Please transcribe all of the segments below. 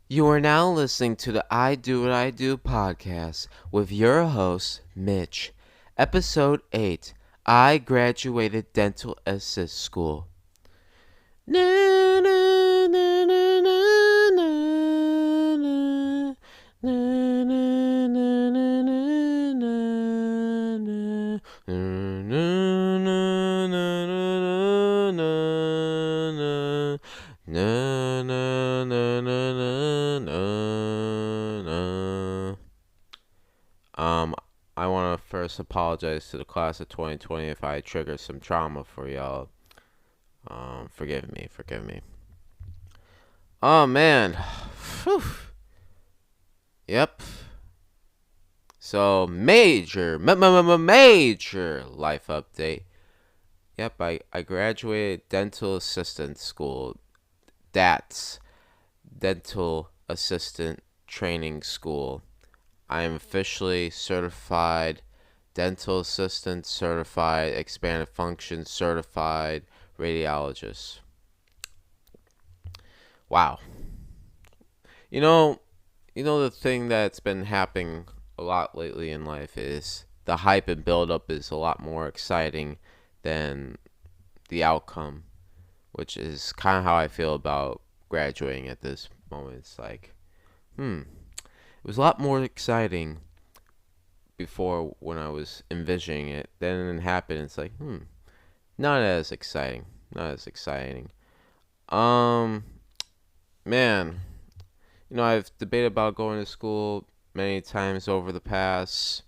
You are now listening to the I Do What I Do podcast with your host, Mitch. Episode 8 I Graduated Dental Assist School. Na, na, na, na, na, na, na. Na, na, na, na, na, na, na. Na, na, na, na, na, na, na. Na, na, na, na, na, na, na. Um, I want to first apologize to the class of 2020 if I trigger some trauma for y'all. Forgive me. Oh man, Phew. Yep. So major life update. Yep, I graduated dental assistant school. That's dental assistant training school. I am officially certified dental assistant, certified expanded function, certified radiologist. Wow. You know, the thing that's been happening a lot lately in life is the hype and build up is a lot more exciting than the outcome, which is kind of how I feel about graduating at this moment. It's like, it was a lot more exciting before when I was envisioning it. Then it happened. It's like, not as exciting. Not as exciting. Um, Man, I've debated about going to school many times over the past,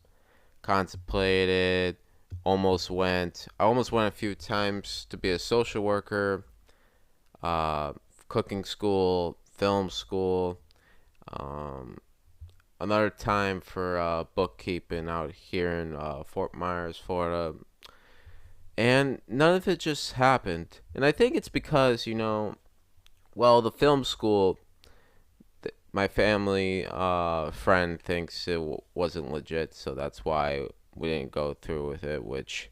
contemplated, almost went. I almost went a few times to be a social worker, uh, cooking school, film school, um, another time for bookkeeping out here in Fort Myers, Florida. And none of it just happened. And I think it's because, the film school, my family friend thinks it wasn't legit, so that's why we didn't go through with it, which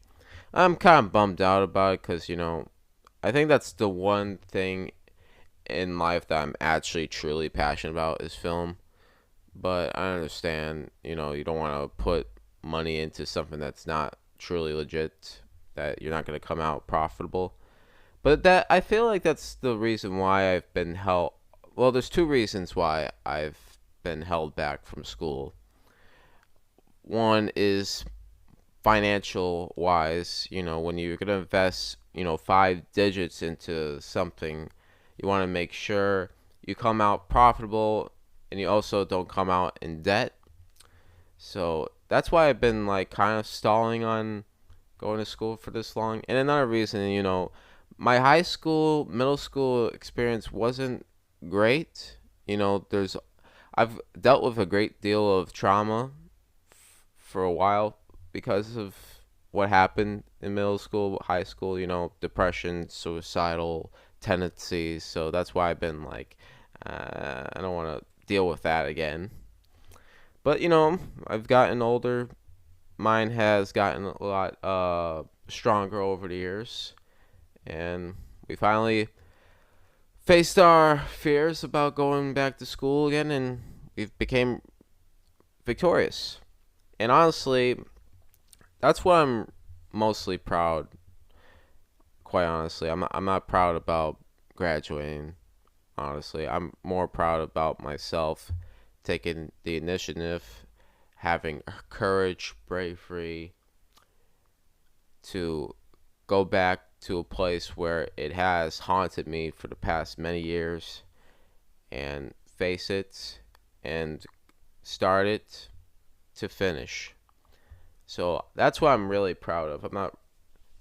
I'm kind of bummed out about because, I think that's the one thing in life that I'm actually truly passionate about is film. But I understand, you don't want to put money into something that's not truly legit, that you're not going to come out profitable. But that I feel like that's the reason why I've been held. Well, there's two reasons why I've been held back from school. One is financial wise, when you're going to invest, five digits into something, you want to make sure you come out profitable and you also don't come out in debt. So that's why I've been like kind of stalling on going to school for this long. And another reason, my high school, middle school experience wasn't great. I've dealt with a great deal of trauma for a while because of what happened in middle school, high school, depression, suicidal tendencies. So that's why I've been like, I don't want to deal with that again. But, I've gotten older. Mine has gotten a lot stronger over the years. And we finally faced our fears about going back to school again, and we became victorious. And honestly, that's what I'm mostly proud. Quite honestly, I'm not proud about graduating. Honestly, I'm more proud about myself taking the initiative, having courage, bravery to go back to a place where it has haunted me for the past many years and face it and start it to finish. So that's what I'm really proud of. I'm not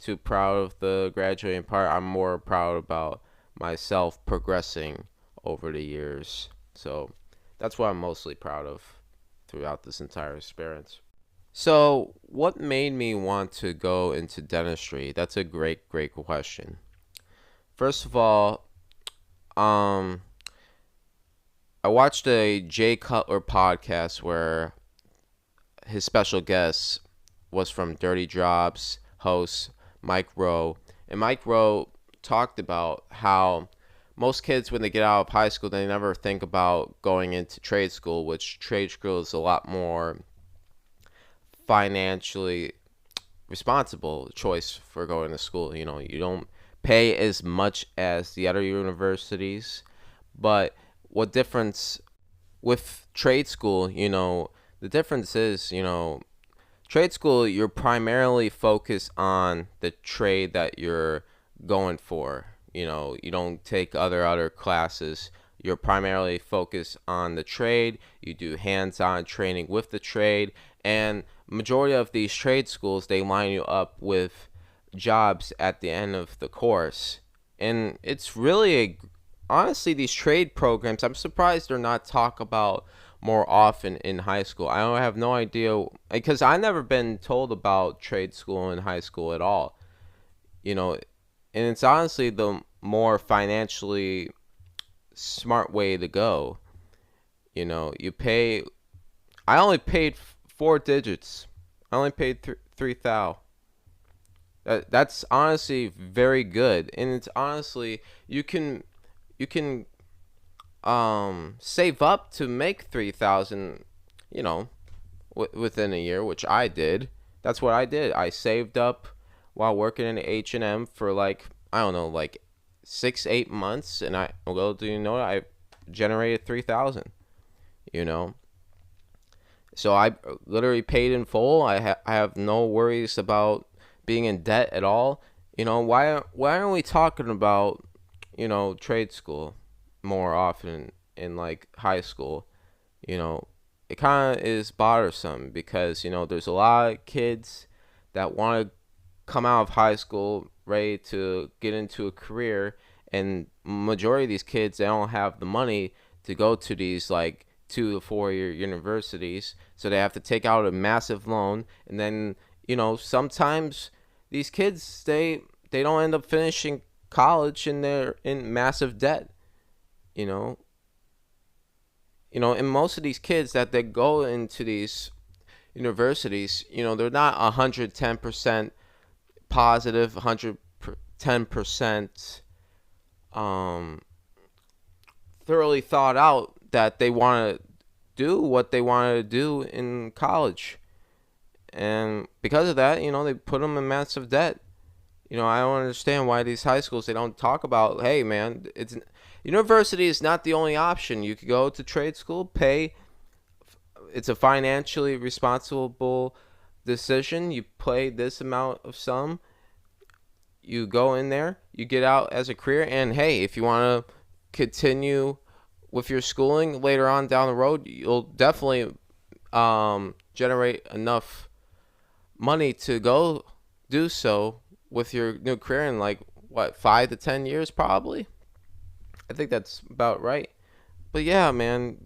too proud of the graduating part. I'm more proud about myself progressing over the years. So that's what I'm mostly proud of throughout this entire experience. So, what made me want to go into dentistry? That's a great question. First of all, um, I watched a Jay Cutler podcast where his special guest was from Dirty Jobs host Mike Rowe, and Mike Rowe talked about how most kids, when they get out of high school, they never think about going into trade school, which trade school is a lot more financially responsible choice for going to school. You don't pay as much as the other universities, but what difference with trade school, the difference is, trade school, you're primarily focused on the trade that you're going for. You don't take other classes. You're primarily focused on the trade. You do hands-on training with the trade, and majority of these trade schools, they line you up with jobs at the end of the course. And it's really honestly, these trade programs, I'm surprised they're not talked about more often in high school. I don't have no idea, because I never been told about trade school in high school at all. You know, and it's honestly the more financially smart way to go. You pay. I only paid 4 digits. I only paid 3,000. That's honestly very good, and it's honestly you can save up to make 3,000. You know, within a year, which I did. That's what I did. I saved up while working in H&M for like, I don't know, like 6-8 months, and I generated 3,000. You know, so I literally paid in full. I have no worries about being in debt at all. Why aren't we talking about trade school more often in like high school? You know, it kind of is bothersome because there's a lot of kids that want to come out of high school ready to get into a career, and majority of these kids, they don't have the money to go to these like 2 to 4 year universities, so they have to take out a massive loan, and then sometimes these kids, they don't end up finishing college, and they're in massive debt. you know and most of these kids that they go into these universities, they're not 110% positive, 110% um thoroughly thought out that they want to do what they wanted to do in college. And because of that, they put them in massive debt. I don't understand why these high schools, they don't talk about, hey man, university is not the only option. You could go to trade school, pay. It's a financially responsible decision. You pay this amount of sum, you go in there, you get out as a career, and hey, if you want to continue with your schooling later on down the road, you'll definitely generate enough money to go do so with your new career in like what, 5 to 10 years probably. I think that's about right. But yeah, man,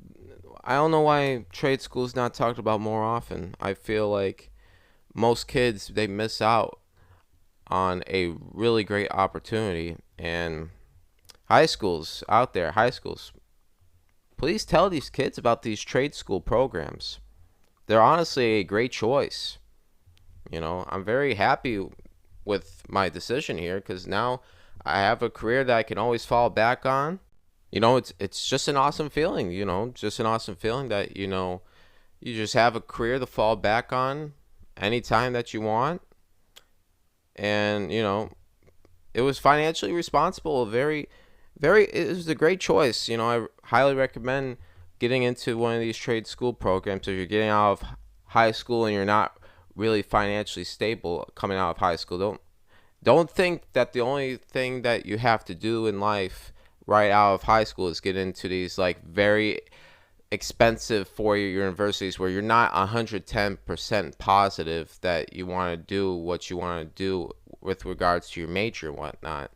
I don't know why trade school is not talked about more often. I feel like most kids, they miss out on a really great opportunity. And high schools out there, high schools, please tell these kids about these trade school programs. They're honestly a great choice. I'm very happy with my decision here because now I have a career that I can always fall back on. It's just an awesome feeling, just an awesome feeling that, you just have a career to fall back on anytime that you want. And, it was financially responsible, it was a great choice. I highly recommend getting into one of these trade school programs if you're getting out of high school and you're not really financially stable coming out of high school. Don't think that the only thing that you have to do in life right out of high school is get into these like very expensive 4 year universities where you're not 110% positive that you want to do what you want to do with regards to your major and whatnot.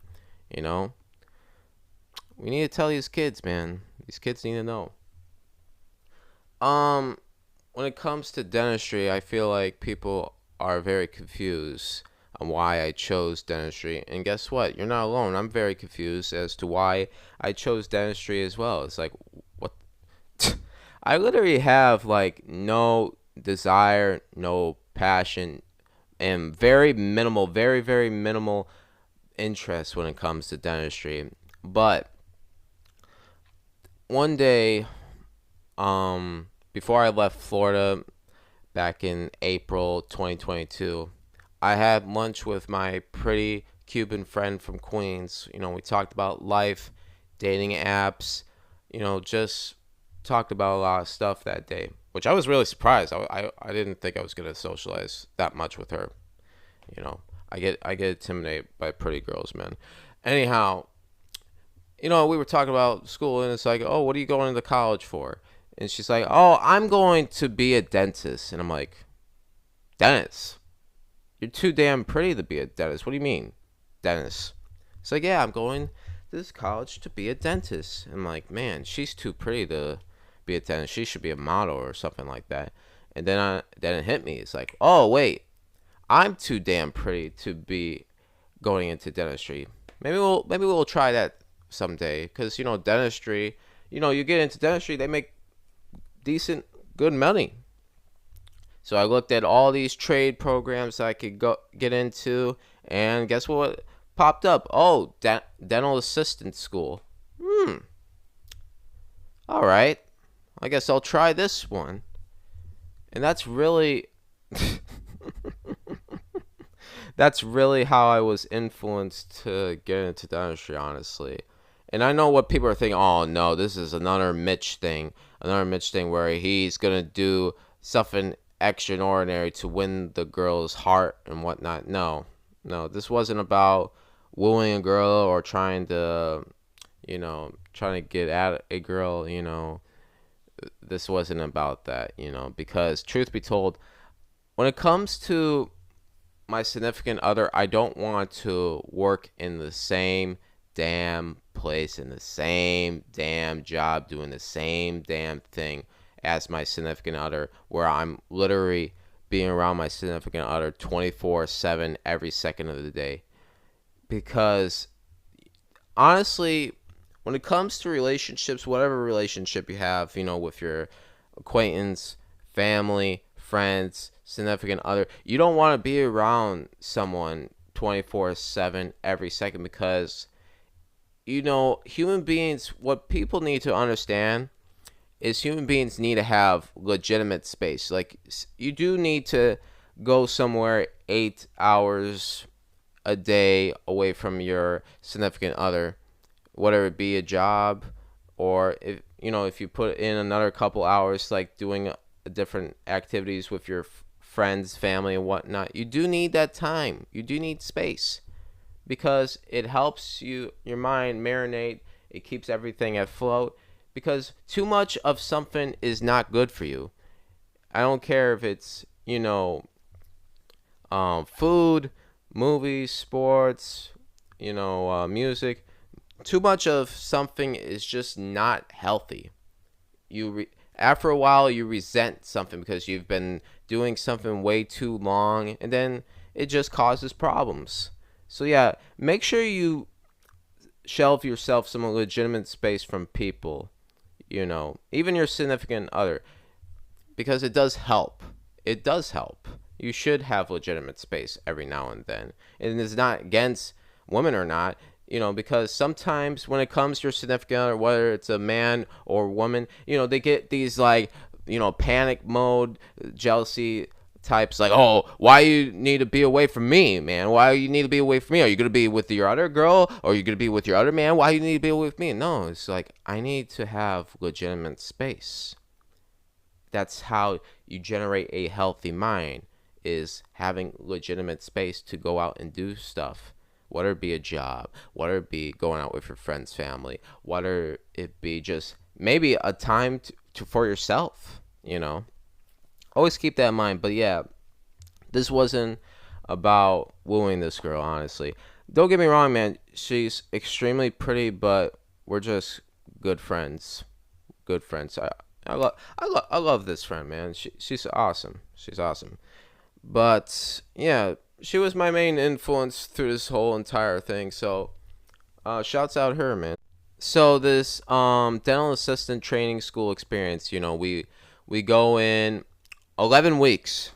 We need to tell these kids, man. These kids need to know. When it comes to dentistry, I feel like people are very confused on why I chose dentistry. And guess what? You're not alone. I'm very confused as to why I chose dentistry as well. It's like, what? I literally have like no desire, no passion, and very minimal, very, very minimal interest when it comes to dentistry. But one day, before I left Florida back in April 2022, I had lunch with my pretty Cuban friend from Queens. We talked about life, dating apps, just talked about a lot of stuff that day, which I was really surprised. I didn't think I was going to socialize that much with her. You know, I get intimidated by pretty girls, man. Anyhow, we were talking about school, and it's like, oh, what are you going to college for? And she's like, oh, I'm going to be a dentist. And I'm like, dentist? You're too damn pretty to be a dentist. What do you mean, dentist? It's like, yeah, I'm going to this college to be a dentist. And I'm like, man, she's too pretty to be a dentist. She should be a model or something like that. And then it hit me. It's like, oh, wait, I'm too damn pretty to be going into dentistry. Maybe we'll try that someday, because dentistry, you get into dentistry, they make decent, good money. So I looked at all these trade programs I could go get into, and guess what popped up? Oh, dental assistant school. All right, I guess I'll try this one. And that's really that's really how I was influenced to get into dentistry, honestly. And I know what people are thinking. Oh no, this is another Mitch thing where he's gonna do something extraordinary to win the girl's heart and whatnot. No, no, this wasn't about wooing a girl or trying to get at a girl. This wasn't about that. Because truth be told, when it comes to my significant other, I don't want to work in the same damn place, in the same damn job, doing the same damn thing as my significant other, where I'm literally being around my significant other 24/7 every second of the day. Because honestly, when it comes to relationships, whatever relationship you have, with your acquaintance, family, friends, significant other, you don't want to be around someone 24/7 every second, because human beings, what people need to understand is human beings need to have legitimate space. Like, you do need to go somewhere 8 hours a day away from your significant other, whether it be a job, or if you put in another couple hours like doing different activities with your friends, family, and whatnot. You do need that time. You do need space, because it helps your mind marinate. It keeps everything afloat, because too much of something is not good for you. I don't care if it's food, movies, sports, music. Too much of something is just not healthy. After a while, you resent something because you've been doing something way too long, and then it just causes problems. So yeah, make sure you shelve yourself some legitimate space from people, even your significant other, because it does help. It does help. You should have legitimate space every now and then. And it's not against women or not, because sometimes when it comes to your significant other, whether it's a man or woman, they get these like, panic mode, jealousy types, like, oh, why you need to be away from me, man? Why you need to be away from me? Are you going to be with your other girl? Or are you going to be with your other man? Why you need to be away from me? No, it's like, I need to have legitimate space. That's how you generate a healthy mind, is having legitimate space to go out and do stuff. Whether it be a job, whether it be going out with your friends, family, whether it be just maybe a time for yourself, Always keep that in mind. But yeah, this wasn't about wooing this girl, honestly. Don't get me wrong, man. She's extremely pretty, but we're just good friends. Good friends. I love this friend, man. She's awesome. She's awesome. But yeah, she was my main influence through this whole entire thing. So shouts out her, man. So this dental assistant training school experience, we go in 11 weeks.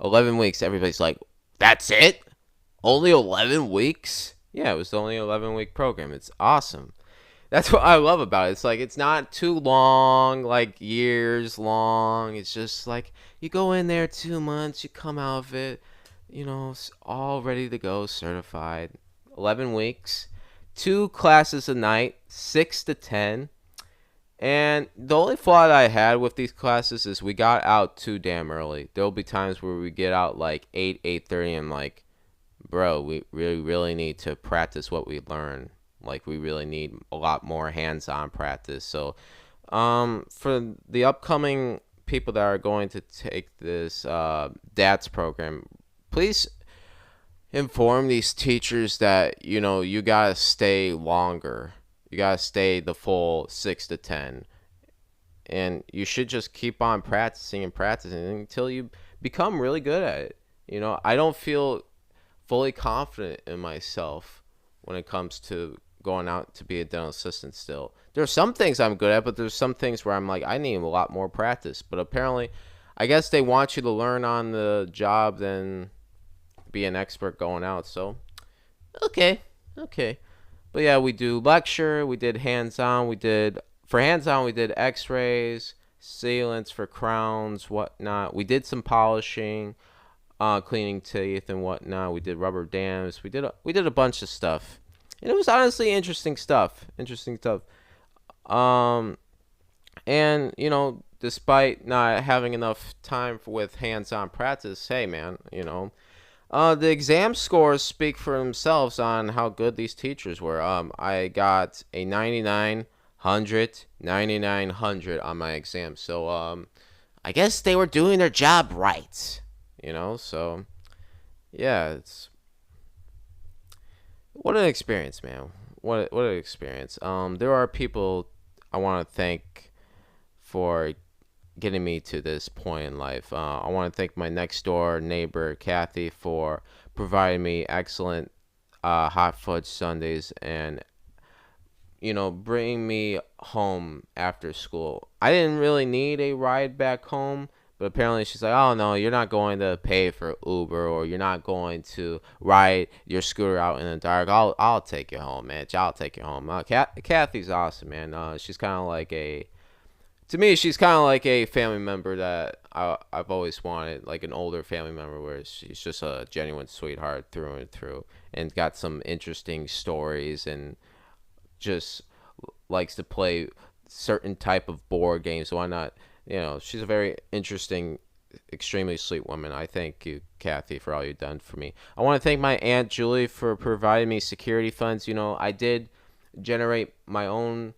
11 weeks. Everybody's like, that's it? Only 11 weeks? Yeah, it was only an 11-week program. It's awesome. That's what I love about it. It's like it's not too long, like years long. It's just like you go in there 2 months, you come out of it, all ready to go, certified. 11 weeks, 2 classes a night, 6 to 10. And the only flaw that I had with these classes is we got out too damn early. There'll be times where we get out like 8:30, and like, bro, we really need to practice what we learn. Like, we really need a lot more hands-on practice. So, for the upcoming people that are going to take this DATS program, please inform these teachers that you gotta stay longer. You gotta stay the full 6 to 10, and you should just keep on practicing and practicing until you become really good at it. I don't feel fully confident in myself when it comes to going out to be a dental assistant still. There are some things I'm good at, but there's some things where I'm like, I need a lot more practice. But apparently, I guess they want you to learn on the job than be an expert going out. So, okay. But yeah, we do lecture, we did hands-on, for hands-on, we did x-rays, sealants for crowns, whatnot. We did some polishing, cleaning teeth and whatnot. We did rubber dams. We did a bunch of stuff, and it was honestly interesting stuff. Um, and despite not having enough time with hands-on practice, hey man, the exam scores speak for themselves on how good these teachers were. I got a 9900 on my exam, so I guess they were doing their job right. So yeah, it's what an experience, man. What an experience. There are people I want to thank for getting me to this point in life. I want to thank my next door neighbor Kathy for providing me excellent hot fudge sundaes and bringing me home after school. I didn't really need a ride back home, but apparently she's like, oh no, you're not going to pay for Uber, or you're not going to ride your scooter out in the dark. I'll take you home, man. I'll take you home. Kathy's awesome, man. She's kind of like to me, she's kind of like a family member that I've always wanted, like an older family member where she's just a genuine sweetheart through and through, and got some interesting stories, and just likes to play certain type of board games. So why not? She's a very interesting, extremely sweet woman. I thank you, Kathy, for all you've done for me. I want to thank my Aunt Julie for providing me security funds. I did generate my own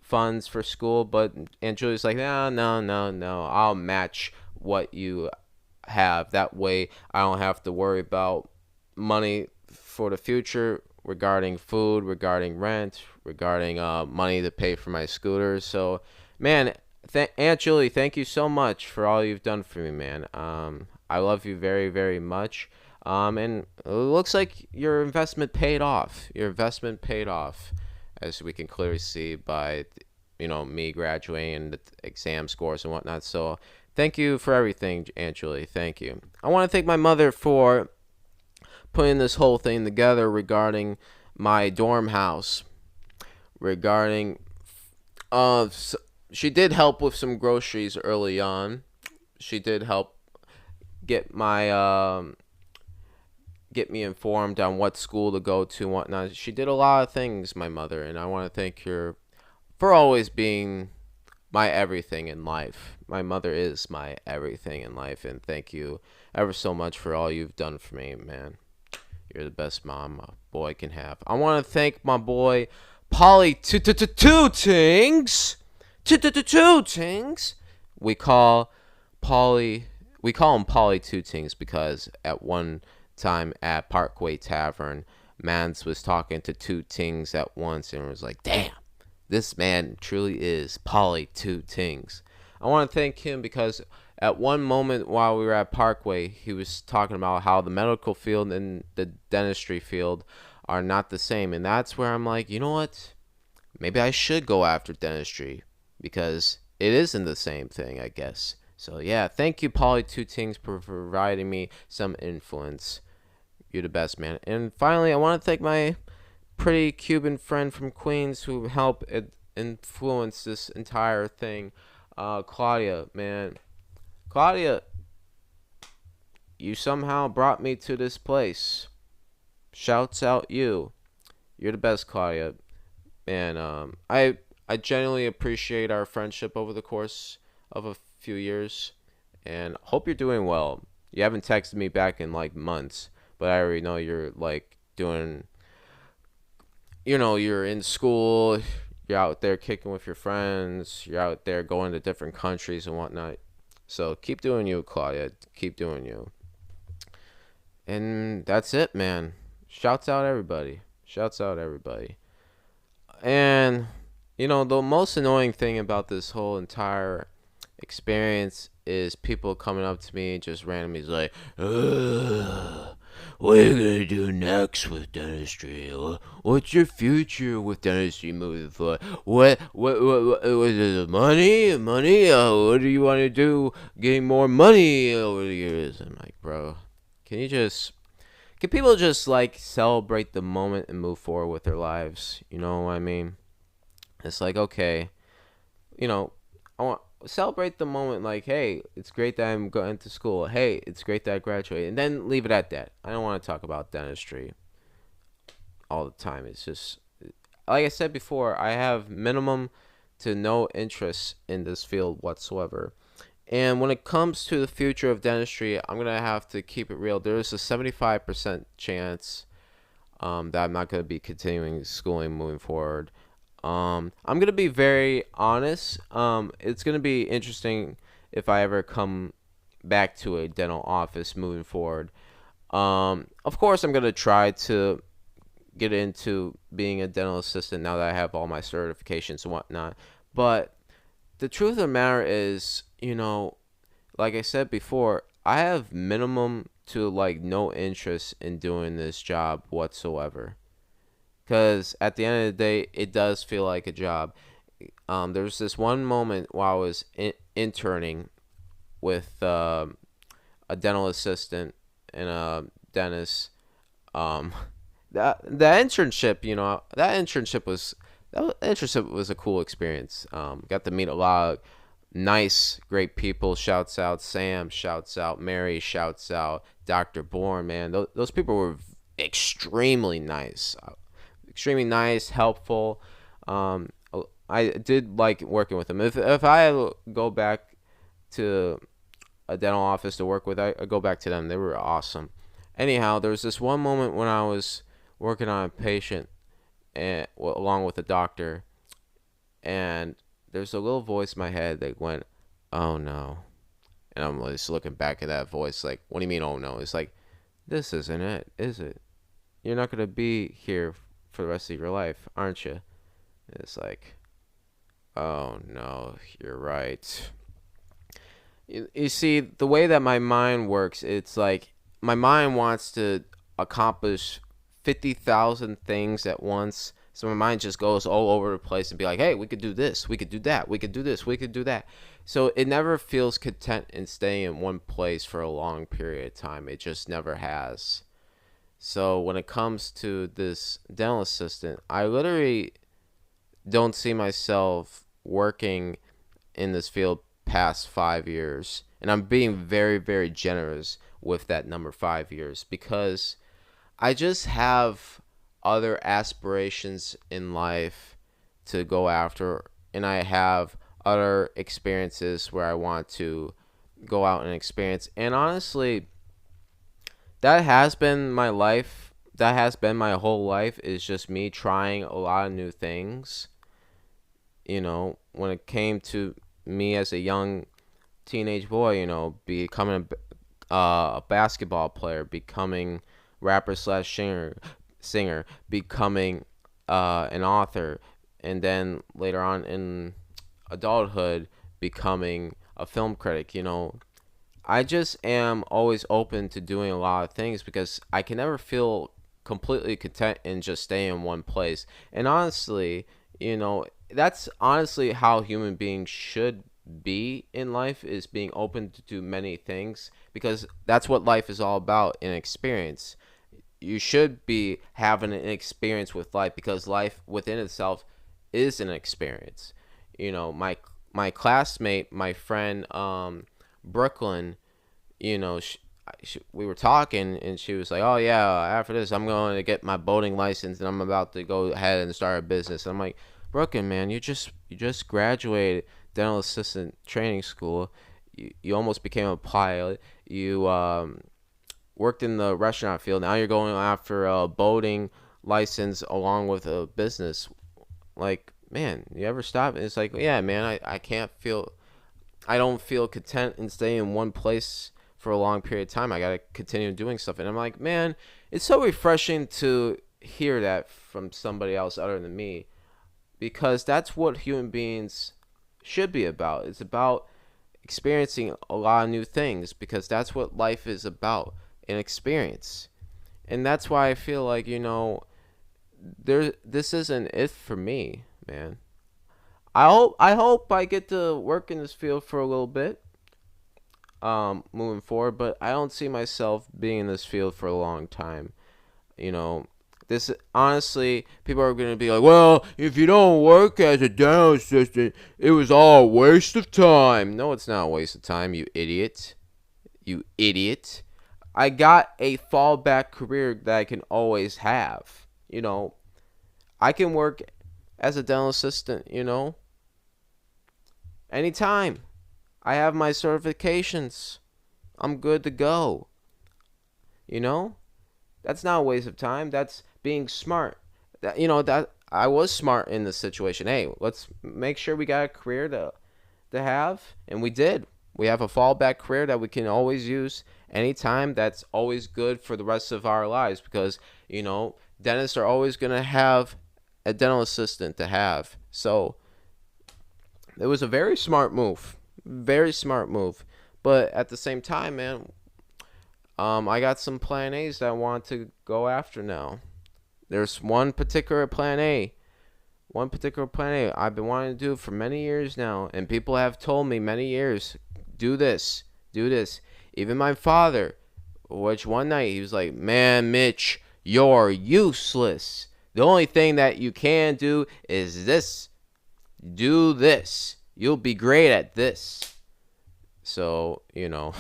funds for school, but Aunt Julie's like, no, I'll match what you have. That way I don't have to worry about money for the future regarding food, regarding rent, regarding money to pay for my scooters. So, man, Aunt Julie, thank you so much for all you've done for me, man. I love you very, very much. And it looks like your investment paid off. As we can clearly see by me graduating and the exam scores and whatnot. So thank you for everything, Aunt Julie. Thank you. I want to thank my mother for putting this whole thing together regarding my dorm house. She did help with some groceries early on. She did help get me informed on what school to go to and whatnot. She did a lot of things, my mother, and I want to thank her for always being my everything in life. My mother is my everything in life, and thank you ever so much for all you've done for me, man. You're the best mom a boy can have. I want to thank my boy, Polly Tootings. We call him Polly Tootings because at one time at Parkway Tavern, Mans was talking to two Tings at once and was like, damn, this man truly is Polly Tootings. I want to thank him because at one moment while we were at Parkway, he was talking about how the medical field and the dentistry field are not the same. And that's where I'm like, you know what? Maybe I should go after dentistry because it isn't the same thing, I guess. So yeah, thank you, Polly Tootings, for providing me some influence. You're the best, man. And finally, I want to thank my pretty Cuban friend from Queens who helped influence this entire thing. Claudia, man. Claudia, you somehow brought me to this place. Shouts out you. You're the best, Claudia. Man, I genuinely appreciate our friendship over the course of a few years, and hope you're doing well. You haven't texted me back in like months, but I already know you're like doing. You're in school. You're out there kicking with your friends. You're out there going to different countries and whatnot. So keep doing you, Claudia. Keep doing you. And that's it, man. Shouts out everybody. Shouts out everybody. And the most annoying thing about this whole entire experience is people coming up to me just randomly like, what are you gonna do next with dentistry? What's your future with dentistry moving forward? What is it? Money? Money? What do you want to do? Getting more money over the years? I'm like, bro, can people just like celebrate the moment and move forward with their lives? You know what I mean? It's like, okay, I want celebrate the moment. Like, hey, it's great that I'm going to school. Hey, it's great that I graduated, and then leave it at that. I don't want to talk about dentistry all the time. It's just like I said before. I have minimum to no interest in this field whatsoever. And when it comes to the future of dentistry, I'm gonna have to keep it real. There's a 75% chance that I'm not gonna be continuing schooling moving forward. I'm gonna be very honest. It's gonna be interesting if I ever come back to a dental office moving forward. Of course, I'm gonna try to get into being a dental assistant now that I have all my certifications and whatnot. But the truth of the matter is, like I said before, I have minimum to like no interest in doing this job whatsoever. Because at the end of the day, it does feel like a job. There's this one moment while I was interning with a dental assistant and a dentist. Um, the internship, that internship was a cool experience. Got to meet a lot of nice, great people. Shouts out Sam. Shouts out Mary. Shouts out Dr. Bourne. Man, those people were extremely nice. Extremely nice, helpful. Um, I did like working with them. If I go back to a dental office to work with, I go back to them. They were awesome. Anyhow, there was this one moment when I was working on a patient and along with a doctor, and there's a little voice in my head that went, "Oh no," and I'm just looking back at that voice like, "What do you mean, oh no?" It's like, this isn't it, is it? You're not gonna be here for the rest of your life, aren't you? And it's like, oh no, you're right. You see, the way that my mind works, it's like my mind wants to accomplish 50,000 things at once. So my mind just goes all over the place and be like, hey, we could do this, we could do that, we could do this, we could do that. So it never feels content in staying in one place for a long period of time. It just never has. So when it comes to this dental assistant, I literally don't see myself working in this field past 5 years. And I'm being very, very generous with that number 5 years because I just have other aspirations in life to go after. And I have other experiences where I want to go out and experience. And honestly, that has been my life. That has been my whole life, is just me trying a lot of new things. When it came to me as a young teenage boy, becoming a basketball player, becoming rapper slash singer, becoming an author, and then later on in adulthood, becoming a film critic. I just am always open to doing a lot of things because I can never feel completely content in just staying in one place. And honestly, that's honestly how human beings should be in life, is being open to do many things, because that's what life is all about in experience. you should be having an experience with life, because life within itself is an experience. My classmate, my friend, Brooklyn, we were talking, and she was like, "Oh yeah, after this, I'm going to get my boating license, and I'm about to go ahead and start a business." And I'm like, "Brooklyn, man, you just graduated dental assistant training school. You almost became a pilot. You worked in the restaurant field. Now you're going after a boating license along with a business. Like, man, you ever stop?" And it's like, yeah, man, I don't feel content in staying in one place for a long period of time. I gotta continue doing stuff. And I'm like, man, it's so refreshing to hear that from somebody else other than me, because that's what human beings should be about. It's about experiencing a lot of new things, because that's what life is about, an experience. And that's why I feel like, this isn't it for me, man. I hope I get to work in this field for a little bit, moving forward, but I don't see myself being in this field for a long time. You know, this honestly, people are gonna be like, "Well, if you don't work as a dental assistant, it was all a waste of time." No, it's not a waste of time, you idiot. You idiot. I got a fallback career that I can always have. I can work as a dental assistant, anytime. I have my certifications. I'm good to go. You know? That's not a waste of time. That's being smart. That I was smart in this situation. Hey, let's make sure we got a career to have, and we did. We have a fallback career that we can always use anytime. That's always good for the rest of our lives, because dentists are always gonna have a dental assistant to have. So it was a very smart move. Very smart move. But at the same time, man, I got some plan A's that I want to go after now. There's one particular plan A. One particular plan A I've been wanting to do for many years now. And people have told me many years, do this, do this. Even my father, which one night he was like, "Man, Mitch, you're useless. The only thing that you can do is this. Do this. You'll be great at this." So, I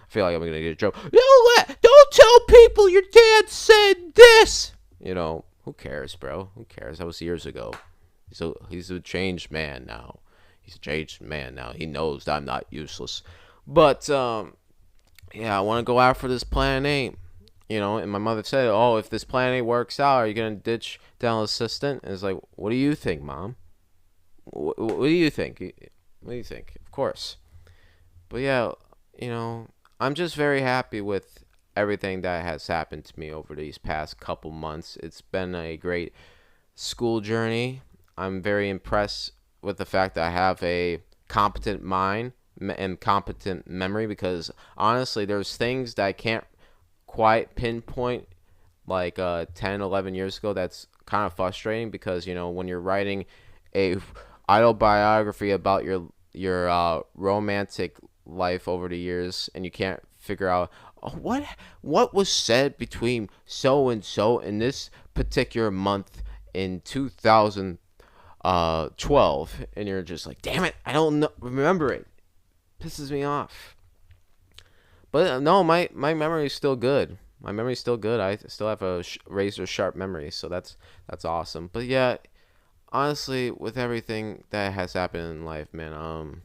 feel like I'm gonna get a joke. Don't tell people your dad said this. Who cares, bro? Who cares? That was years ago. He's a changed man now. He's a changed man now. He knows that I'm not useless. But yeah, I want to go after this plan A. And my mother said, "Oh, if this plan A works out, are you gonna ditch dental assistant?" And it's like, "What do you think, Mom? What do you think? What do you think?" Of course. But yeah, I'm just very happy with everything that has happened to me over these past couple months. It's been a great school journey. I'm very impressed with the fact that I have a competent mind and competent memory, because honestly, there's things that I can't quite pinpoint like 10, 11 years ago. That's kind of frustrating, because when you're writing a autobiography about your romantic life over the years, and you can't figure out, oh, what was said between so and so in this particular month in 2012, and you're just like, damn it, I don't remember it. Pisses me off. But no, my memory is still good. My memory is still good. I still have a razor sharp memory, so that's awesome. But yeah, honestly, with everything that has happened in life, man,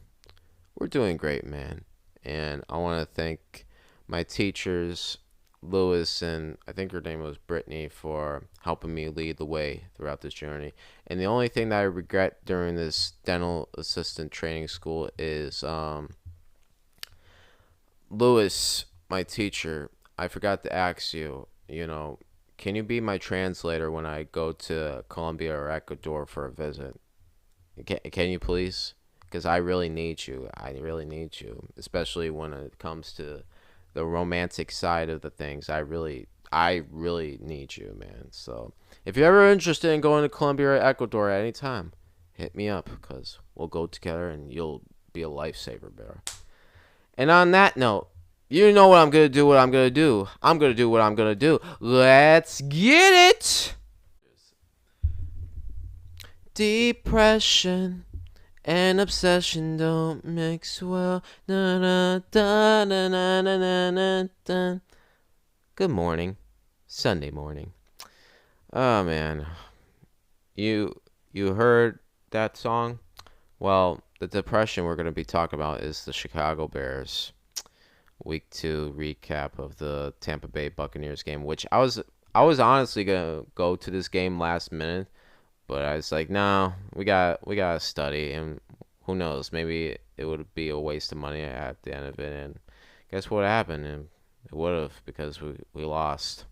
we're doing great, man. And I want to thank my teachers, Lewis, and I think her name was Brittany, for helping me lead the way throughout this journey. And the only thing that I regret during this dental assistant training school is Lewis, my teacher. I forgot to ask you, can you be my translator when I go to Colombia or Ecuador for a visit? Can you please? Because I really need you. I really need you, especially when it comes to the romantic side of the things. I really need you, man. So if you're ever interested in going to Colombia or Ecuador at any time, hit me up, because we'll go together and you'll be a lifesaver, bro. And on that note, You know what I'm going to do, what I'm going to do. I'm going to do what I'm going to do. Let's get it. Depression and obsession don't mix well. Na, na, da, na, na, na, na, na, da. Good morning. Sunday morning. Oh, man. You heard that song? Well, the depression we're going to be talking about is the Chicago Bears. Week 2 recap of the Tampa Bay Buccaneers game, which I was honestly gonna go to this game last minute, but I was like, no, we gotta study, and who knows, maybe it would be a waste of money at the end of it. And guess what happened? And it would have, because we lost.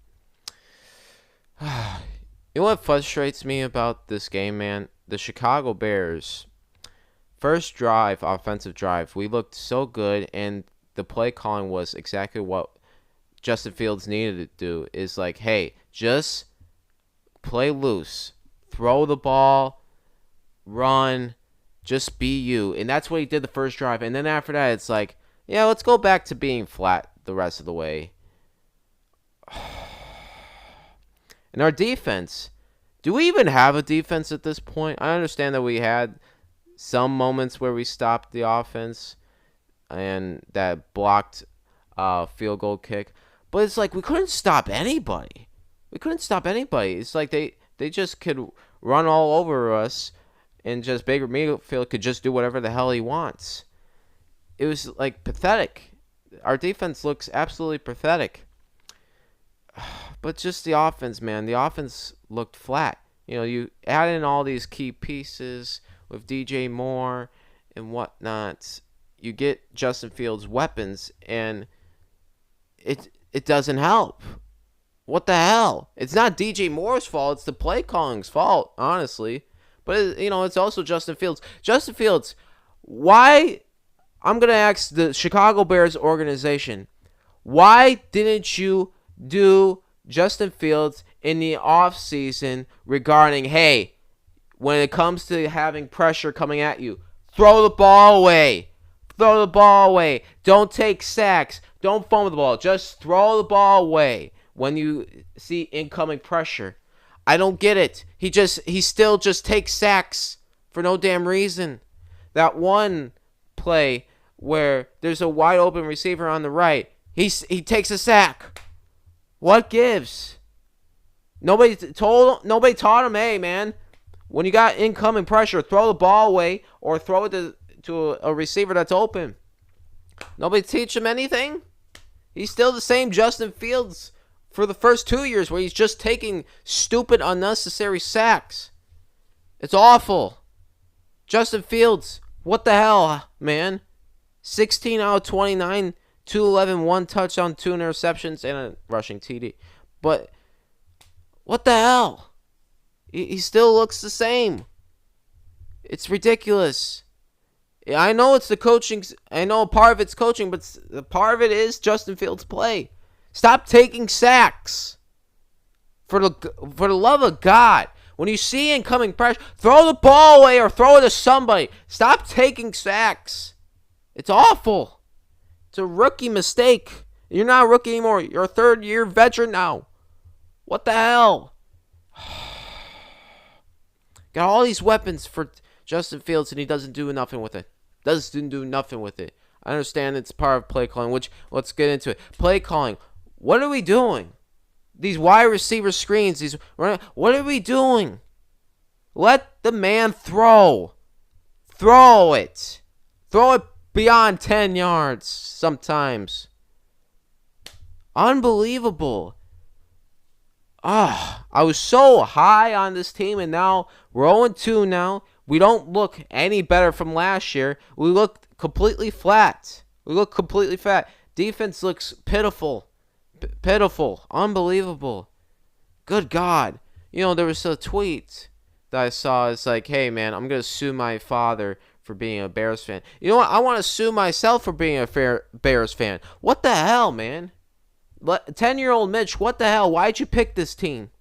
You know what frustrates me about this game, man? The Chicago Bears first drive, offensive drive, we looked so good, and the play calling was exactly what Justin Fields needed to do. Is like, hey, just play loose, throw the ball, run, just be you. And that's what he did the first drive. And then after that, it's like, yeah, let's go back to being flat the rest of the way. And our defense, do we even have a defense at this point? I understand that we had some moments where we stopped the offense and that blocked field goal kick. But it's like we couldn't stop anybody. It's like they just could run all over us, and just Baker Mayfield could just do whatever the hell he wants. It was like pathetic. Our defense looks absolutely pathetic. But just the offense, man. The offense looked flat. You know, you add in all these key pieces with DJ Moore and whatnot. You get Justin Fields' weapons, and it doesn't help. What the hell? It's not DJ Moore's fault. It's the play calling's fault, honestly. But, it's also Justin Fields. Justin Fields, why? I'm going to ask the Chicago Bears organization, why didn't you do Justin Fields in the offseason regarding, hey, when it comes to having pressure coming at you, throw the ball away. Throw the ball away. Don't take sacks. Don't fumble the ball. Just throw the ball away when you see incoming pressure. I don't get it. He still just takes sacks for no damn reason. That one play where there's a wide open receiver on the right, he takes a sack. What gives? Nobody taught him, hey man, when you got incoming pressure, throw the ball away or throw it to a receiver that's open. Nobody teach him anything. He's still the same Justin Fields for the first 2 years, where he's just taking stupid, unnecessary sacks. It's awful. Justin Fields, what the hell, man? 16 out of 29, 211, 1 touchdown, 2 interceptions, and a rushing TD. But what the hell? He still looks the same. It's ridiculous. I know it's the coaching. I know part of it's coaching, but part of it is Justin Fields' play. Stop taking sacks. For the love of God. When you see incoming pressure, throw the ball away or throw it to somebody. Stop taking sacks. It's awful. It's a rookie mistake. You're not a rookie anymore. You're a third-year veteran now. What the hell? Got all these weapons for Justin Fields, and he doesn't do nothing with it. Doesn't do nothing with it. I understand it's part of play calling, which, let's get into it. Play calling. What are we doing? These wide receiver screens. What are we doing? Let the man throw. Throw it. Throw it beyond 10 yards sometimes. Unbelievable. I was so high on this team, and now we're 0-2 now. We don't look any better from last year. We look completely flat. Defense looks pitiful. Pitiful. Unbelievable. Good God. There was a tweet that I saw. It's like, hey, man, I'm going to sue my father for being a Bears fan. You know what? I want to sue myself for being a Bears fan. What the hell, man? 10-year-old Mitch, what the hell? Why'd you pick this team?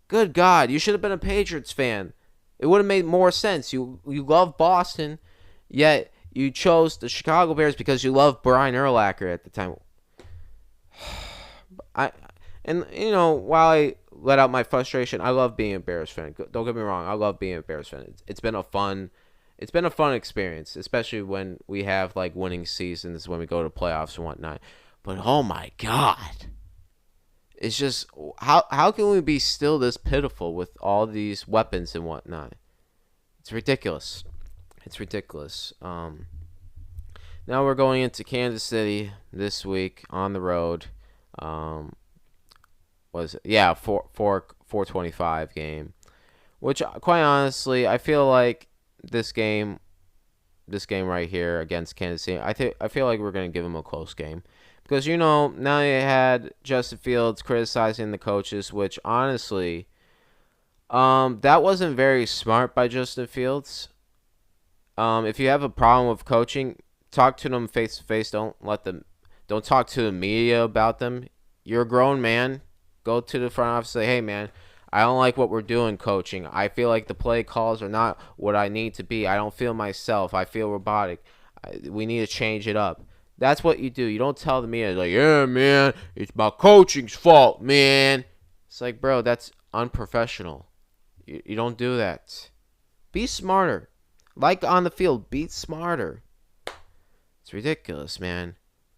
Good God. You should have been a Patriots fan. It would have made more sense. You love Boston, yet You chose the Chicago Bears because you love Brian Urlacher at the time. While I let out my frustration, I love being a Bears fan. Don't get me wrong, I love being a Bears fan. It's been a fun experience, especially when we have like winning seasons, when we go to playoffs and whatnot. But oh my God, it's just how can we be still this pitiful with all these weapons and whatnot? It's ridiculous. It's ridiculous. Now we're going into Kansas City this week on the road. Was it? Yeah, 425 game. Which, quite honestly, I feel like this game right here against Kansas City, I feel like we're gonna give them a close game, because now you had Justin Fields criticizing the coaches, which honestly, that wasn't very smart by Justin Fields. If you have a problem with coaching, talk to them face to face. Don't talk to the media about them. You're a grown man. Go to the front office and say, hey, man, I don't like what we're doing coaching. I feel like the play calls are not what I need to be. I don't feel myself. I feel robotic. We need to change it up. That's what you do. You don't tell the media, like, yeah, man, it's my coaching's fault, man. It's like, bro, that's unprofessional. You don't do that. Be smarter. Like on the field, be smarter. It's ridiculous, man.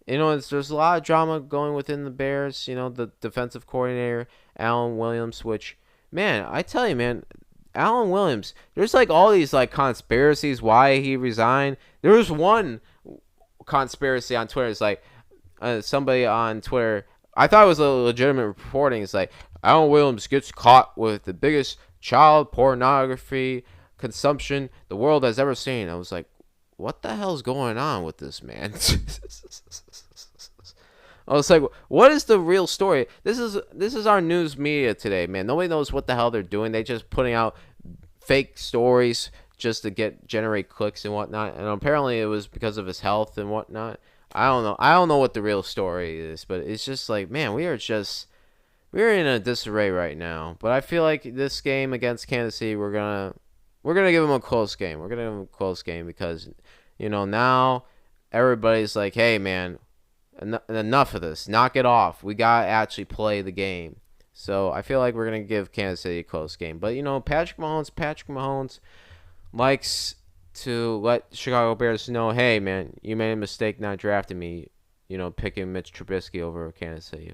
There's a lot of drama going within the Bears. The defensive coordinator, Alan Williams, which, man, I tell you, man, Alan Williams, there's like all these like conspiracies why he resigned. There was one conspiracy on Twitter. It's like somebody on Twitter, I thought it was a legitimate reporting. It's like Alan Williams gets caught with the biggest child pornography consumption the world has ever seen. I was like, what the hell's going on with this man? I was like, what is the real story? This is our news media today, man. Nobody knows what the hell they're doing. They just putting out fake stories just to generate clicks and whatnot. And apparently it was because of his health and whatnot. I don't know. I don't know what the real story is, but it's just like, man, we're in a disarray right now. But I feel like this game against Kansas City, we're gonna give them a close game. We're gonna give them a close game because, now everybody's like, hey, man, enough of this. Knock it off. We gotta actually play the game. So I feel like we're gonna give Kansas City a close game. But Patrick Mahomes likes to let Chicago Bears know, hey, man, you made a mistake not drafting me. Picking Mitch Trubisky over Kansas City.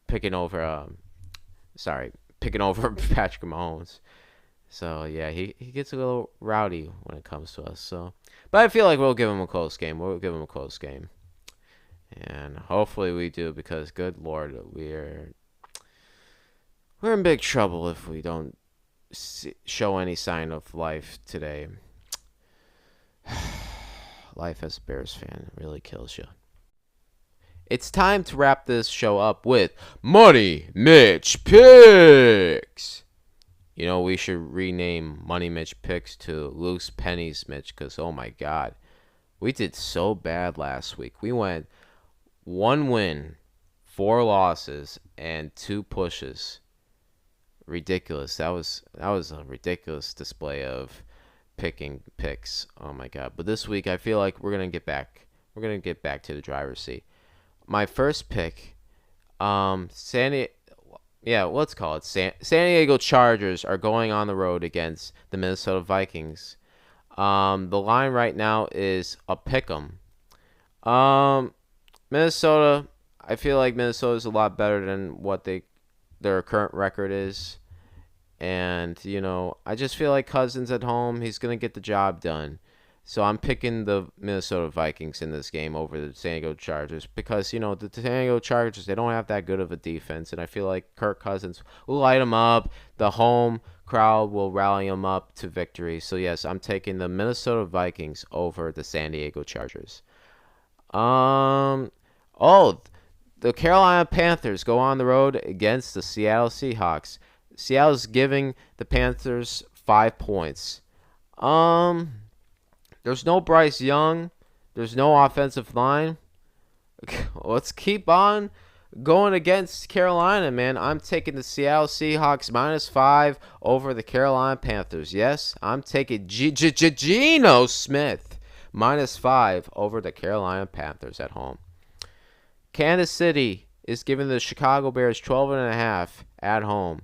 Picking over Patrick Mahomes. So, yeah, he gets a little rowdy when it comes to us. So, but I feel like we'll give him a close game. And hopefully we do, because, good Lord, we're in big trouble if we don't show any sign of life today. Life as a Bears fan really kills you. It's time to wrap this show up with Money Mitch Picks. We should rename Money Mitch Picks to Loose Pennies Mitch, because, oh my God, we did so bad last week. We went 1 win, 4 losses, and 2 pushes. Ridiculous. That was a ridiculous display of picking picks. Oh my God. But this week, I feel like we're going to get back. We're going to get back to the driver's seat. My first pick, San Diego Chargers are going on the road against the Minnesota Vikings. The line right now is a pick'em. Minnesota, I feel like Minnesota is a lot better than what their current record is. And, I just feel like Cousins at home, he's going to get the job done. So I'm picking the Minnesota Vikings in this game over the San Diego Chargers because, the San Diego Chargers, they don't have that good of a defense. And I feel like Kirk Cousins will light them up. The home crowd will rally them up to victory. So, yes, I'm taking the Minnesota Vikings over the San Diego Chargers. The Carolina Panthers go on the road against the Seattle Seahawks. Seattle's giving the Panthers 5 points. There's no Bryce Young. There's no offensive line. Let's keep on going against Carolina, man. I'm taking the Seattle Seahawks -5 over the Carolina Panthers. Yes, I'm taking Geno Smith -5 over the Carolina Panthers at home. Kansas City is giving the Chicago Bears 12.5 at home.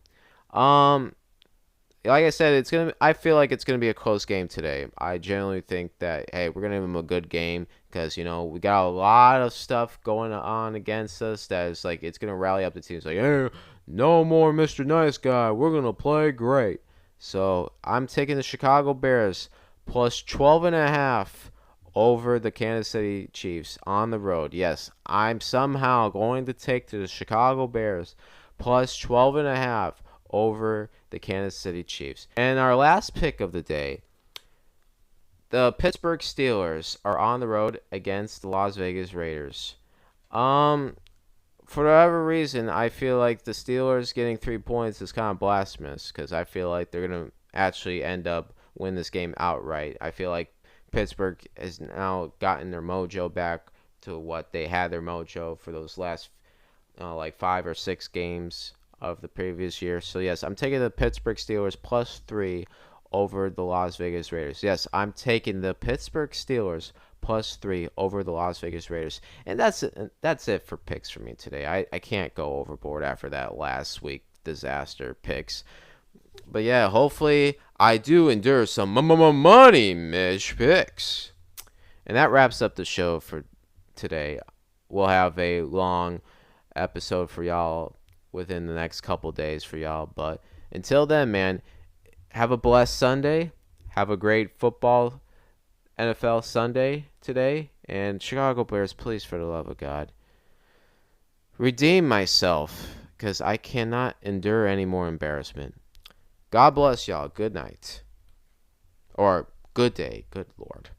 Like I said, I feel like it's gonna be a close game today. I generally think that hey, we're gonna give them a good game because we got a lot of stuff going on against us that is like it's gonna rally up the teams. Like, hey, no more Mr. Nice Guy. We're gonna play great. So I'm taking the Chicago Bears plus 12.5 over the Kansas City Chiefs on the road. Yes, I'm somehow going to take the Chicago Bears plus 12.5 over the Kansas City Chiefs. And our last pick of the day, the Pittsburgh Steelers are on the road against the Las Vegas Raiders. For whatever reason, I feel like the Steelers getting 3 points is kind of blasphemous because I feel like they're going to actually end up win this game outright. I feel like Pittsburgh has now gotten their mojo back to what they had their mojo for those last like 5 or 6 games of the previous year. So yes, I'm taking the Pittsburgh Steelers plus 3 over the Las Vegas Raiders. Yes, I'm taking the Pittsburgh Steelers plus 3 over the Las Vegas Raiders. And that's it for picks for me today. I can't go overboard after that last week disaster picks. But yeah, hopefully I do endure some Money Mitch Picks. And that wraps up the show for today. We'll have a long episode for y'all within the next couple days for y'all. But until then, man, have a blessed Sunday. Have a great football NFL Sunday today. And Chicago Bears, please, for the love of God, redeem myself because I cannot endure any more embarrassment. God bless y'all. Good night. Or good day. Good Lord.